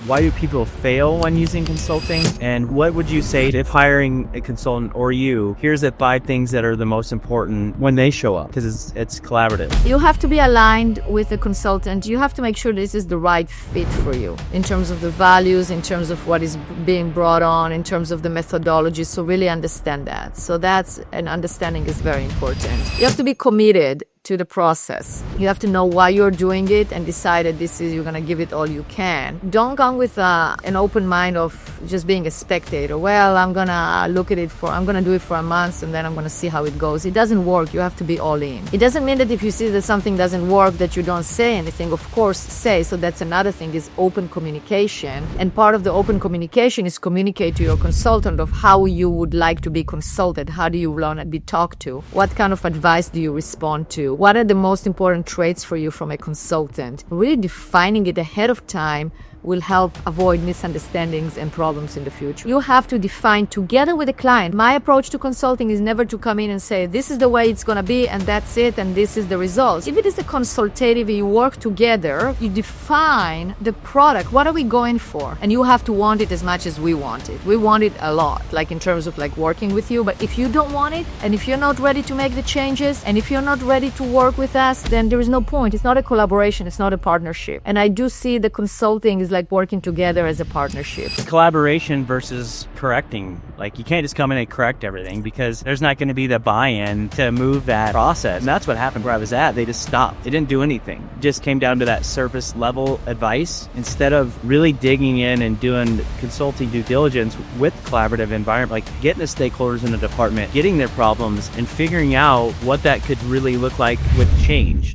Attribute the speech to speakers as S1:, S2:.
S1: Why do people fail when using consulting? And what would you say if hiring a consultant or you, here's the 5 things that are the most important when they show up? Because it's collaborative.
S2: You have to be aligned with the consultant. You have to make sure this is the right fit for you in terms of the values, in terms of what is being brought on, in terms of the methodology. So really understand that. So that's an understanding is very important. You have to be committed to the process. You have to know why you're doing it and decide that you're going to give it all you can. Don't come with an open mind of just being a spectator. Well, I'm going to do it for a month and then I'm going to see how it goes. It doesn't work. You have to be all in. It doesn't mean that if you see that something doesn't work that you don't say anything. Of course, say. So that's another thing is open communication. And part of the open communication is communicate to your consultant of how you would like to be consulted. How do you want to be talked to? What kind of advice do you respond to? What are the most important traits for you from a consultant? Really defining it ahead of time will help avoid misunderstandings and problems in the future. You have to define together with the client. My approach to consulting is never to come in and say, this is the way it's going to be and that's it and this is the results. If it is a consultative, you work together, you define the product. What are we going for? And you have to want it as much as we want it. We want it a lot, like in terms of like working with you. But if you don't want it and if you're not ready to make the changes and if you're not ready to work with us, then there is no point. It's not a collaboration. It's not a partnership. And I do see the consulting is like working together as a partnership.
S1: Collaboration versus correcting. Like you can't just come in and correct everything because there's not going to be the buy-in to move that process. And that's what happened where I was at. They just stopped. They didn't do anything. It just came down to that surface level advice instead of really digging in and doing consulting due diligence with collaborative environment, like getting the stakeholders in the department, getting their problems and figuring out what that could really look like with change.